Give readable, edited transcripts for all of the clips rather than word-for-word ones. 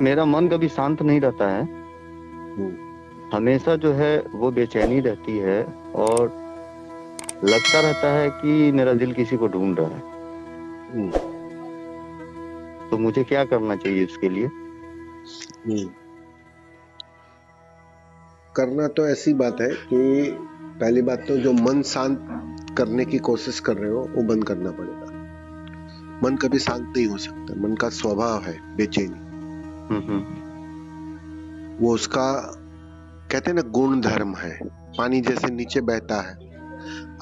मेरा मन कभी शांत नहीं रहता है। हमेशा जो है वो बेचैनी रहती है और लगता रहता है कि मेरा दिल किसी को ढूंढ रहा है। तो मुझे क्या करना चाहिए इसके लिए? करना तो ऐसी बात है कि पहली बात तो जो मन शांत करने की कोशिश कर रहे हो वो बंद करना पड़ेगा। मन कभी शांत नहीं हो सकता। मन का स्वभाव है बेचैनी। वो उसका कहते हैं ना गुण धर्म है। पानी जैसे नीचे बहता है,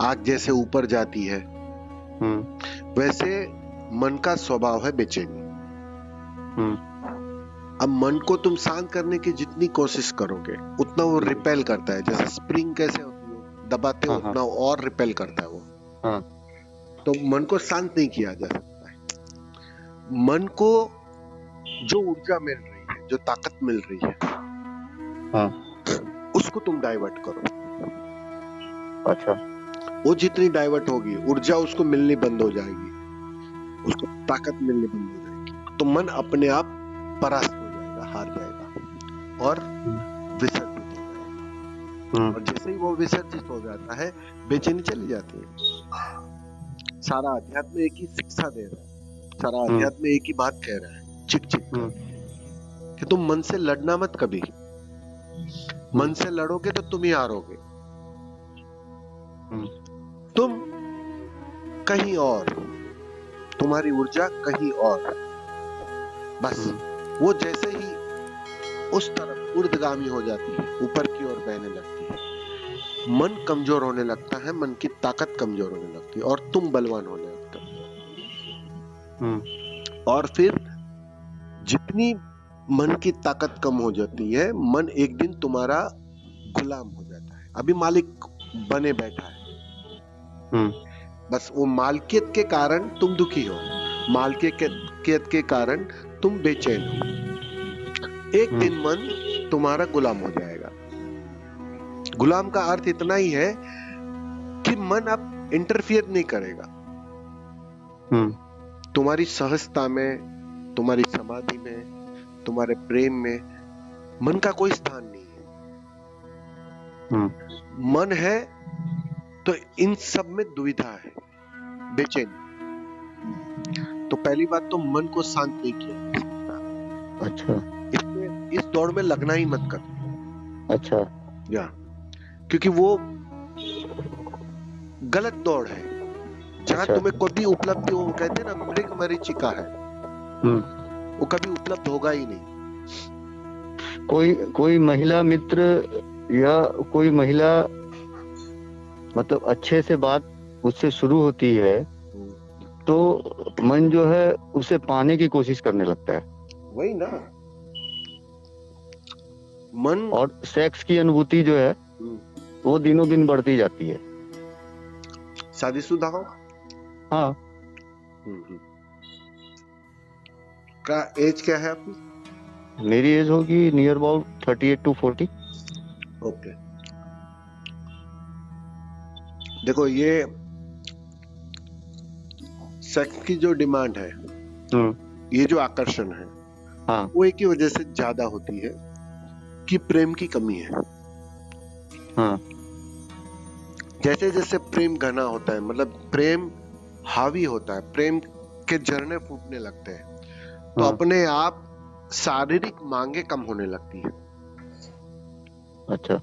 आग जैसे ऊपर जाती है, वैसे मन का स्वभाव है बेचैनी। अब मन को तुम शांत करने की जितनी कोशिश करोगे उतना वो रिपेल करता है। जैसे स्प्रिंग कैसे होती है, दबाते हो उतना और रिपेल करता है वो। तो मन को शांत नहीं किया जा सकता है। मन को जो ऊर्जा मिल रही है, जो ताकत मिल रही है, उसको तुम डाइवर्ट करो। अच्छा। वो जितनी डाइवर्ट होगी ऊर्जा उसको मिलनी बंद हो जाएगी, उसको ताकत मिलनी बंद हो जाएगी। तो मन अपने आप परास्त हो जाएगा, हार जाएगा और विसर्जित हो जाएगा। और जैसे ही वो विसर्जित हो जाता है बेचैनी चली जाती है। सारा अध्यात्म एक ही शिक्षा दे रहा है, सारा अध्यात्म एक ही बात कह रहा है, चिक चिक कि तुम मन से लड़ना मत कभी। मन से लड़ोगे तो तुम ही हारोगे। तुम कहीं और, तुम्हारी ऊर्जा कहीं और। बस वो जैसे ही उस तरफ ऊर्ध्वगामी हो जाती है, ऊपर की ओर बहने लगती है, मन कमजोर होने लगता है, मन की ताकत कमजोर होने लगती है और तुम बलवान होने लगते हो। और फिर जितनी मन की ताकत कम हो जाती है, मन एक दिन तुम्हारा गुलाम हो जाता है। अभी मालिक बने बैठा है, बस वो मालकियत के कारण तुम दुखी हो, मालकियत के कारण तुम बेचैन हो। एक दिन मन तुम्हारा गुलाम हो जाएगा। गुलाम का अर्थ इतना ही है कि मन अब इंटरफियर नहीं करेगा। तुम्हारी सहजता में, तुम्हारी समाधि में, तुम्हारे प्रेम में मन का कोई स्थान नहीं है। मन है तो इन सब में दुविधा है, बेचैनी। तो पहली बात तो मन को शांत नहीं किया। अच्छा। इस दौड़ में लगना ही मत कर। अच्छा। या क्योंकि वो गलत दौड़ है जहां तुम्हें कभी उपलब्धि हो, कहते हैं ना मृग मरीचिका है, वो कभी उपलब्ध होगा ही नहीं। कोई महिला मित्र या कोई महिला मतलब अच्छे से बात उससे शुरू होती है तो मन जो है उसे पाने की कोशिश करने लगता है। वही ना, मन और सेक्स की अनुभूति जो है वो दिनों दिन बढ़ती जाती है। शादीशुदा हो? हाँ। क्या एज क्या है आपकी? मेरी एज होगी नियर अबाउट 38 to 40। ओके। देखो ये सेक्स की जो डिमांड है, ये जो आकर्षण है, वो एक ही वजह से ज्यादा होती है कि प्रेम की कमी है। जैसे जैसे प्रेम घना होता है, मतलब प्रेम हावी होता है, प्रेम के झरने फूटने लगते हैं, तो अपने आप शारीरिक मांगे कम होने लगती है। अच्छा।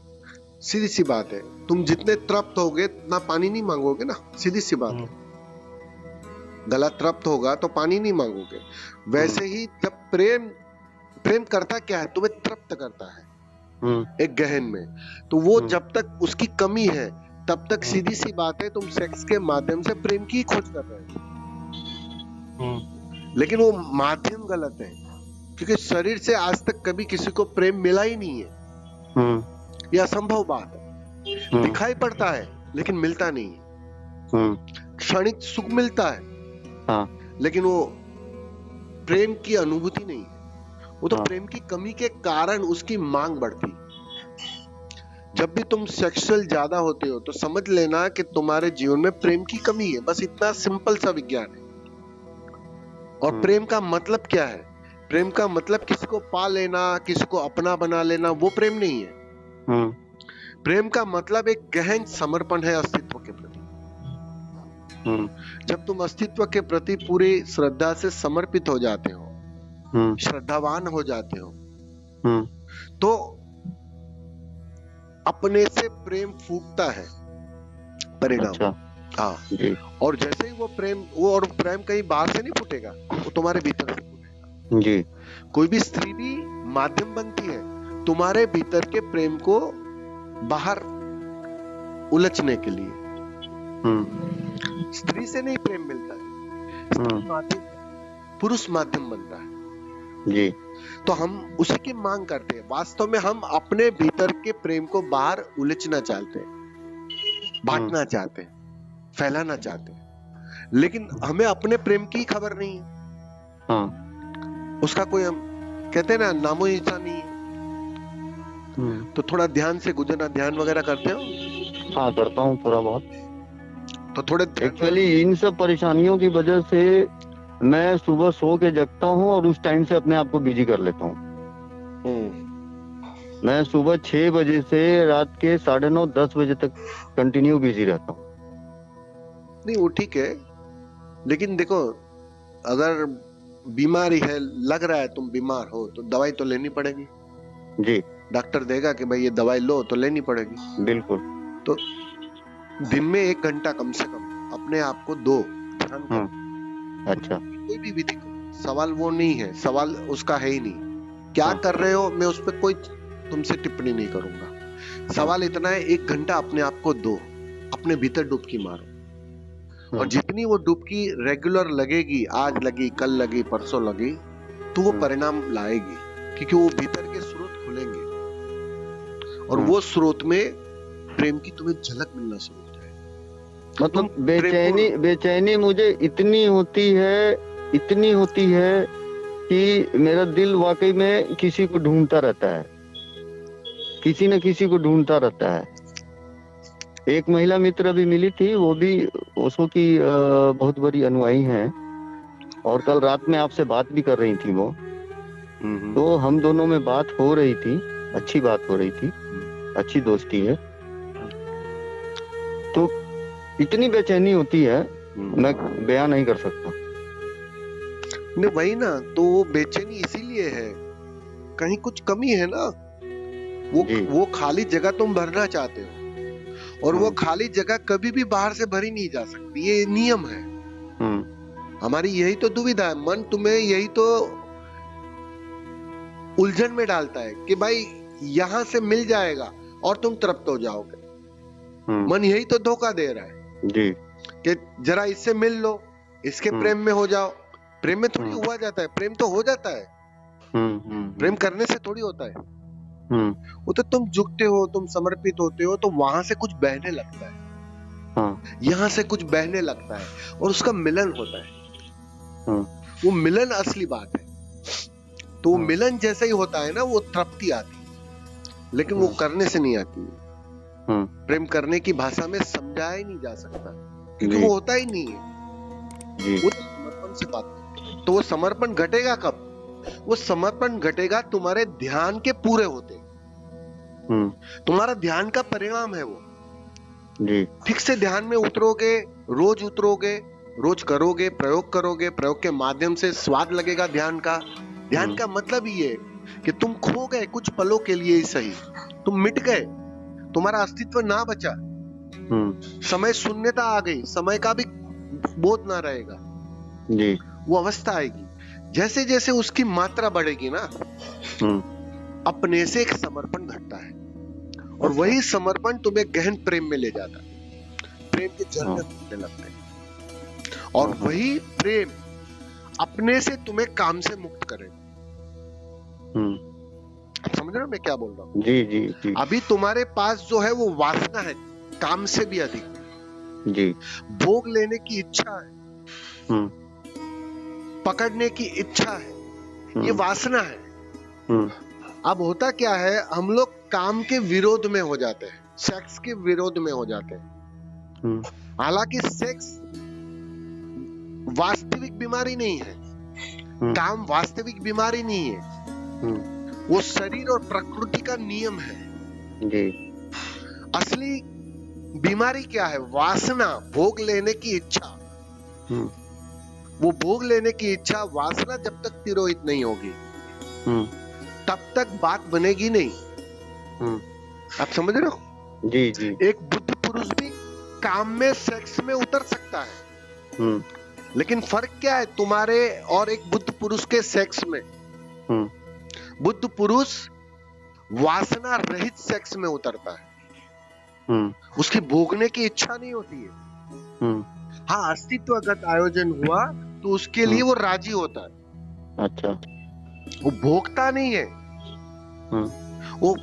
सीधी सी बात है, तुम जितने तृप्त होगे उतना पानी नहीं मांगोगे ना, सीधी सी बात है। गला तृप्त होगा तो पानी नहीं मांगोगे। वैसे ही जब प्रेम करता क्या है, तुम्हें तृप्त करता है एक गहन में। तो वो जब तक उसकी कमी है तब तक सीधी सी बात है तुम सेक्स के माध्यम से प्रेम की खोज कर रहे हो। लेकिन वो माध्यम गलत है, क्योंकि शरीर से आज तक कभी किसी को प्रेम मिला ही नहीं है। यह असंभव बात है। दिखाई पड़ता है लेकिन मिलता नहीं है। क्षणिक सुख मिलता है, लेकिन वो प्रेम की अनुभूति नहीं है। वो तो प्रेम की कमी के कारण उसकी मांग बढ़ती। जब भी तुम सेक्सुअल ज्यादा होते हो तो समझ लेना कि तुम्हारे जीवन में प्रेम की कमी है। बस इतना सिंपल सा विज्ञान है। और प्रेम का मतलब क्या है प्रेम का मतलब किसी को पा लेना, किसी को अपना बना लेना, वो प्रेम नहीं है। हम्म प्रेम का मतलब एक गहन समर्पण है अस्तित्व के प्रति। हम्म जब तुम अस्तित्व के प्रति पूरी श्रद्धा से समर्पित हो जाते हो, श्रद्धावान हो जाते हो, तो अपने से प्रेम फूटता है परिणाम। अच्छा हाँ, जी और जैसे ही और प्रेम कहीं बाहर से नहीं फूटेगा, वो तुम्हारे भीतर से फूटेगा। जी कोई भी स्त्री भी माध्यम बनती है तुम्हारे भीतर के प्रेम को बाहर उलझने के लिए। स्त्री से नहीं प्रेम मिलता है, स्त्री माध्यम, पुरुष माध्यम बनता है। जी तो हम उसी की मांग करते हैं। वास्तव में हम अपने भीतर के प्रेम को बाहर उलझना चाहते हैं, बांटना चाहते हैं, फैलाना चाहते हैं, लेकिन हमें अपने प्रेम की खबर नहीं है। हाँ उसका कोई, हम कहते हैं ना, नामो निशान नहीं है। तो थोड़ा ध्यान से गुजरना। ध्यान वगैरह करते हो? हाँ करता हूँ थोड़ा बहुत। तो थोड़े एक्चुअली इन सब परेशानियों की वजह से मैं सुबह सो के जगता हूँ और उस टाइम से अपने आप को बिजी कर लेता हूँ। मैं सुबह 6 बजे से रात के 9:30 10 बजे तक कंटिन्यू बिजी रहता हूँ। नहीं, वो ठीक है, लेकिन देखो, अगर बीमारी है, लग रहा है तुम बीमार हो, तो दवाई तो लेनी पड़ेगी। जी डॉक्टर देगा कि भाई ये दवाई लो, तो लेनी पड़ेगी। बिल्कुल। तो दिन में 1 घंटा कम से कम अपने आप को दो, ध्यान करो। अच्छा कोई भी विधि करो, सवाल वो नहीं है, सवाल उसका है ही नहीं। क्या कर रहे हो, मैं उस पर कोई तुमसे टिप्पणी नहीं करूंगा। सवाल इतना है, 1 घंटा अपने आप को दो, अपने भीतर डुबकी मारो। और जितनी वो डुबकी रेगुलर लगेगी, आज लगी, कल लगी, परसों लगी, तो वो परिणाम लाएगी, क्योंकि वो भीतर के स्रोत खुलेंगे और वो स्रोत में प्रेम की तुम्हें झलक मिलना शुरू हो जाएगी। मतलब बेचैनी मुझे इतनी होती है कि मेरा दिल वाकई में किसी को ढूंढता रहता है, किसी न किसी को ढूंढता रहता है। एक महिला मित्र अभी मिली थी, वो भी ओशो की बहुत बड़ी अनुयायी हैं और कल रात में आपसे बात भी कर रही थी वो। तो हम दोनों में बात हो रही थी, अच्छी बात हो रही थी, अच्छी दोस्ती है। तो इतनी बेचैनी होती है, मैं बयान नहीं कर सकता। नहीं, वही ना, तो वो बेचैनी इसीलिए है, कहीं कुछ कमी है ना। वो खाली जगह तुम भरना चाहते हो, और वो खाली जगह कभी भी बाहर से भरी नहीं जा सकती, ये नियम है। हमारी यही तो दुविधा है। मन तुम्हें यही तो उलझन में डालता है कि भाई यहां से मिल जाएगा और तुम तृप्त हो जाओगे। मन यही तो धोखा दे रहा है जी कि जरा इससे मिल लो, इसके प्रेम में हो जाओ। प्रेम में थोड़ी हुआ जाता है, प्रेम तो हो जाता है। प्रेम करने से थोड़ी होता है। वो तो तुम झुकते हो, तुम समर्पित होते हो, तो वहां से कुछ बहने लगता है, यहाँ से कुछ बहने लगता है और उसका मिलन होता है। वो मिलन असली बात है। तो वो मिलन जैसे ही होता है ना, वो तृप्ति आती है, लेकिन वो करने से नहीं आती है। प्रेम करने की भाषा में समझाया ही नहीं जा सकता, क्योंकि वो होता ही नहीं है। वो समर्पण से बात करती है। तो वो समर्पण घटेगा कब? वो समर्पण घटेगा तुम्हारे ध्यान के पूरे होते। तुम्हारा ध्यान का परिणाम है वो। ठीक से ध्यान में उतरोगे, रोज करोगे, प्रयोग करोगे, प्रयोग के माध्यम से स्वाद लगेगा ध्यान का। ध्यान का मतलब ये है कि तुम खो गए कुछ पलों के लिए ही सही, तुम मिट गए, तुम्हारा अस्तित्व ना बचा, समय शून्यता आ गई, समय का भी बोध ना रहेगा। वो अवस्था आएगी। जैसे जैसे उसकी मात्रा बढ़ेगी ना, अपने से एक समर्पण घटता है, और वही समर्पण तुम्हें गहन प्रेम में ले जाता है। प्रेम के झरने फूटने लगते हैं, और वही प्रेम अपने से तुम्हें काम से मुक्त करेगा। समझ रहे हो मैं क्या बोल रहा हूँ? जी। अभी तुम्हारे पास जो है वो वासना है, काम से भी अधिक। जी। भोग लेने की इच्छा है, पकड़ने की इच्छा है, ये वासना है। अब होता क्या है, हम लोग काम के विरोध में हो जाते हैं, सेक्स के विरोध में हो जाते हैं। हालांकि सेक्स वास्तविक बीमारी नहीं है, काम वास्तविक बीमारी नहीं है, वो शरीर और प्रकृति का नियम है जी। असली बीमारी क्या है? वासना, भोग लेने की इच्छा। वो भोग लेने की इच्छा, वासना जब तक तिरोहित नहीं होगी तब तक बात बनेगी नहीं। आप समझ रहे हो? जी जी। एक बुद्ध पुरुष भी काम में, सेक्स में उतर सकता है, लेकिन फर्क क्या है तुम्हारे और एक बुद्ध पुरुष के सेक्स में? बुद्ध पुरुष वासना रहित सेक्स में उतरता है, उसकी भोगने की इच्छा नहीं होती है। हाँ, अस्तित्वगत आयोजन हुआ तो उसके लिए वो राजी होता है। अच्छा। वो भोगता नहीं है, वो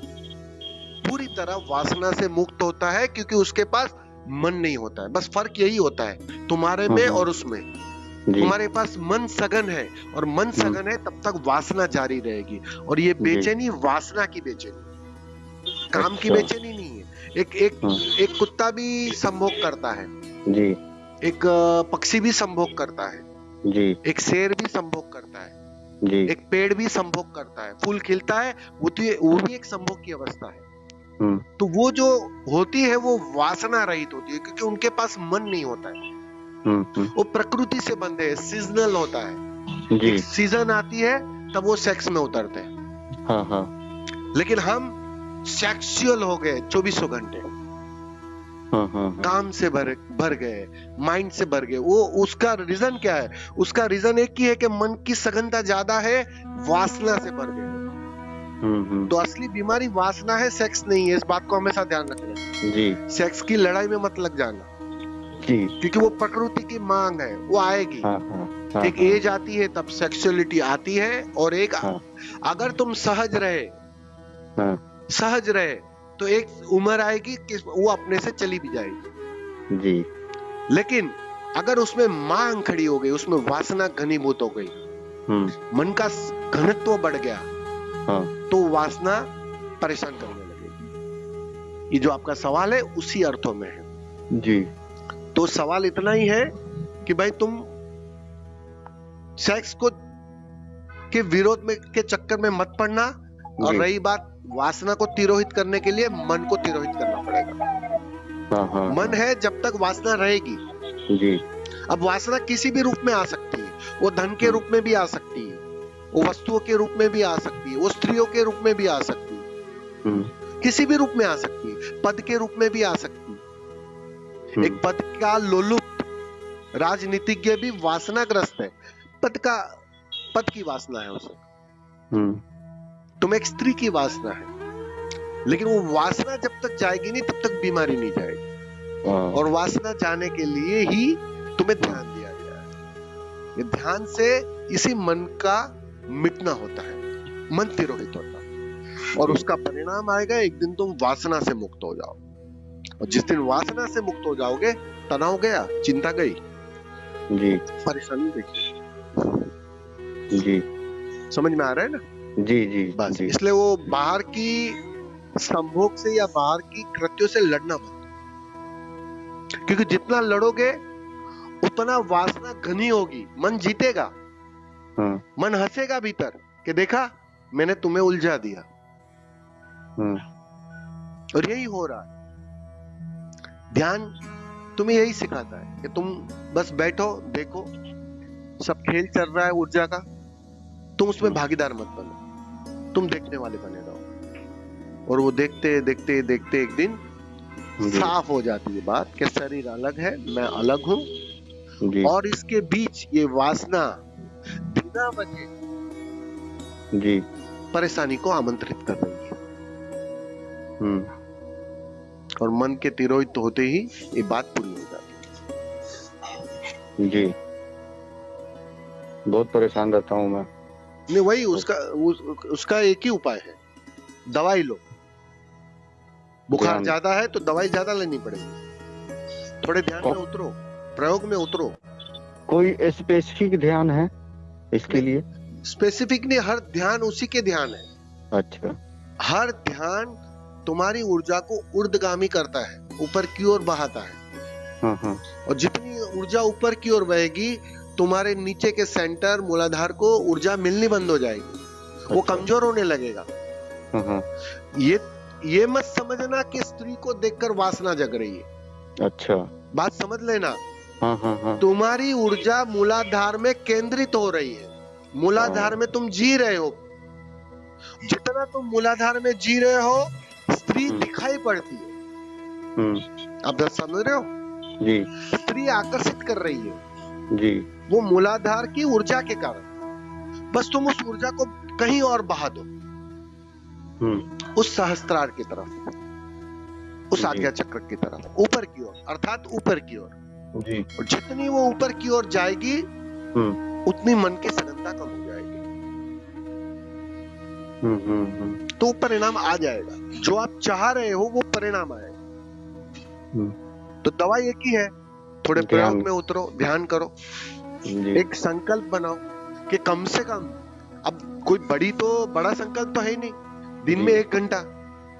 पूरी तरह वासना से मुक्त होता है क्योंकि उसके पास मन नहीं होता है। बस फर्क यही होता है तुम्हारे में और उसमें। तुम्हारे पास मन सघन है, और मन सघन है तब तक वासना जारी रहेगी, और ये बेचैनी वासना की बेचैनी, काम की बेचैनी नहीं है। एक कुत्ता भी संभोग करता है जी, एक पक्षी भी संभोग करता है जी, एक शेर भी संभोग करता है जी, एक पेड़ भी संभोग करता है, फूल खिलता है, वो भी एक संभोग की अवस्था है। तो वो जो होती है वो वासना रहित होती है क्योंकि उनके पास मन नहीं होता है। वो प्रकृति से बंधे है, सीजनल होता है। जी। एक सीजन आती है तब वो सेक्स में उतरते हैं। हाँ हाँ। लेकिन हम सेक्सुअल हो गए 24 घंटे, काम से भर गए, माइंड से भर गए। वो उसका रीजन क्या है? उसका रीजन एक ही है कि मन की सघनता ज्यादा है, वासना से भर गए। तो असली बीमारी वासना है, सेक्स नहीं है। इस बात को हमेशा ध्यान रखना जी। सेक्स की लड़ाई में मत लग जाना जी, क्योंकि वो प्रकृति की मांग है, वो आएगी। एक एज आती है तब सेक्सुअलिटी आती है, और एक अगर तुम सहज रहे तो एक उम्र आएगी कि वो अपने से चली भी जाएगी जी। लेकिन अगर उसमें मांग खड़ी हो गई, उसमें वासना घनीभूत हो गई, मन का घनत्व बढ़ गया, तो वासना परेशान करने लगेगी। ये जो आपका सवाल है उसी अर्थों में है जी। तो सवाल इतना ही है कि भाई तुम सेक्स को के विरोध में के चक्कर में मत पड़ना। और रही बात वासना को तिरोहित करने के लिए, मन को तिरोहित करना पड़ेगा। मन है जब तक वासना रहेगी जी। अब वासना किसी भी रूप में आ सकती है, वो धन के रूप में भी आ सकती है, वो वस्तुओं के रूप में भी आ सकती है, वो स्त्रियों के रूप में भी आ सकती है, किसी भी रूप में आ सकती है, पद के रूप में भी आ सकती है। एक पद का लोलुप राजनीतिज्ञ भी वासनाग्रस्त है, पद की वासना है उसे। तुम एक स्त्री की वासना है, लेकिन वो वासना जब तक जाएगी नहीं तब तक बीमारी नहीं जाएगी। और वासना जाने के लिए ही तुम्हें ध्यान दिया गया है। ये ध्यान से इसी मन का मिटना होता है, मन तिरोहित होता है, और उसका परिणाम आएगा एक दिन तुम वासना से मुक्त हो जाओ। और जिस दिन वासना से मुक्त हो जाओगे, तनाव गया, चिंता गई जी, परेशानी गई। जी, समझ में आ रहा है ना? जी जी। बस जी। इसलिए वो बाहर की संभोग से या बाहर की कृत्यों से लड़ना मत, क्योंकि जितना लड़ोगे उतना वासना घनी होगी, मन जीतेगा। मन हंसेगा भीतर कि देखा मैंने तुम्हें उलझा दिया। और यही हो रहा है। ध्यान तुम्हें यही सिखाता है कि तुम बस बैठो, देखो सब खेल चल रहा है ऊर्जा का, तुम उसमें भागीदार मत बनो, तुम देखने वाले बने रहो। और वो देखते देखते देखते एक दिन साफ हो जाती है बात कि शरीर अलग है, मैं अलग हूं, और इसके बीच ये वासना बिना वजह जी परेशानी को आमंत्रित कर रही है। और मन के तिरोहित होते ही ये बात पूरी हो जाती है। जी। बहुत परेशान रहता हूँ मैं। नहीं, वही उसका एक ही उपाय है, दवाई लो। बुखार ज्यादा है तो दवाई ज्यादा लेनी पड़ेगी। थोड़े ध्यान में उतरो, प्रयोग में उतरो। कोई स्पेसिफिक ध्यान है इसके लिए? स्पेसिफिक नहीं, हर ध्यान उसी के ध्यान है। अच्छा। हर ध्यान तुम्हारी ऊर्जा को ऊर्ध्वगामी करता है, ऊपर की ओर बहाता है। और जितनी ऊर्जा ऊपर की ओर बहेगी तुम्हारे नीचे के सेंटर मूलाधार को ऊर्जा मिलनी बंद हो जाएगी, वो अच्छा। कमजोर होने लगेगा। हाँ हाँ। ये मत समझना कि स्त्री को देखकर वासना जग रही है। अच्छा। बात समझ लेना, हाँ हाँ हाँ। तुम्हारी ऊर्जा मूलाधार में केंद्रित हो रही है। मूलाधार में तुम जी रहे हो, जितना तुम मूलाधार में जी रहे हो स्त्री दिखाई पड़ती है। आप समझ रहे हो? जी स्त्री आकर्षित कर रही है जी। वो मूलाधार की ऊर्जा के कारण। बस तुम उस ऊर्जा को कहीं और बहा दो, उस सहस्त्रार की तरफ, उस जी। आज्ञा चक्र की तरफ, ऊपर की ओर, अर्थात ऊपर की ओर। जी। और जितनी वो ऊपर की ओर जाएगी उतनी मन की सघनता कम हो जाएगी। तो परिणाम आ जाएगा, जो आप चाह रहे हो वो परिणाम आएगा। तो दवाई एक ही है, थोड़े प्रयोग में उतरो, ध्यान करो, जी। एक संकल्प बनाओ कि कम से कम, अब कोई बड़ा संकल्प तो है ही नहीं, दिन में 1 घंटा,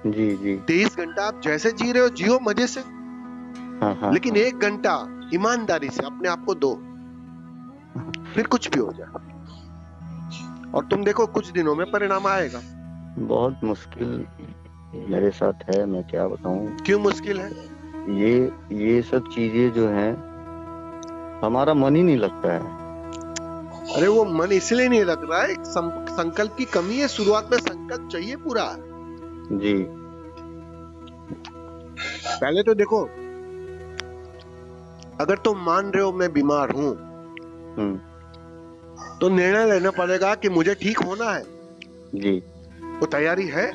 जी जी। 23 घंटा आप जैसे जी रहे हो जियो मजे से। हाँ हाँ। लेकिन 1 घंटा ईमानदारी से अपने आप को दो, फिर कुछ भी हो जाए, और तुम देखो कुछ दिनों में परिणाम आएगा। बहुत मुश्किल मेरे साथ है, मैं क्या बताऊं। क्यों मुश्किल है? ये सब चीजें जो हैं, हमारा मन ही नहीं लगता है। अरे वो मन इसलिए नहीं लग रहा है, संकल्प की कमी है। शुरुआत में संकल्प चाहिए पूरा। जी। पहले तो देखो, अगर तुम मान रहे हो मैं बीमार हूं, तो निर्णय लेना पड़ेगा कि मुझे ठीक होना है। जी। वो तैयारी है?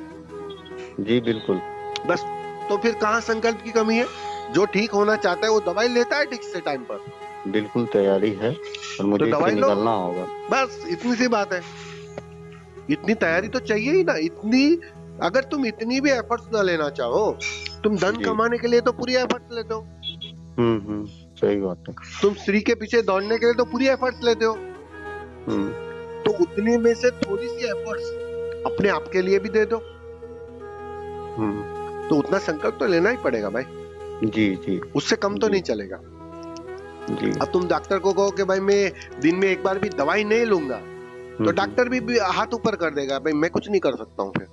जी बिल्कुल। बस, तो फिर कहाँ संकल्प की कमी है? जो ठीक होना चाहता है वो दवाई लेता है ठीक से टाइम पर। बिल्कुल तैयारी है, और मुझे तो दवाई इससे लो, निकलना होगा। बस इतनी सी बात है। इतनी तैयारी तो चाहिए ही ना। इतनी, अगर तुम इतनी भी एफर्ट्स ना लेना चाहो, तुम धन कमाने के लिए तो पूरी एफर्ट्स लेते हो। सही बात है। तुम स्त्री के पीछे दौड़ने के लिए तो पूरी एफर्ट्स लेते हो। तो उतने में से थोड़ी सी एफर्ट्स अपने आप के लिए भी दे दो। तो उतना संकल्प तो लेना ही पड़ेगा भाई। जी जी। उससे कम तो नहीं चलेगा। जी। अब तुम डॉक्टर को कहो कि भाई मैं दिन में 1 बार भी दवाई नहीं लूंगा, तो डॉक्टर भी हाथ ऊपर कर देगा, भाई मैं कुछ नहीं कर सकता हूँ फिर।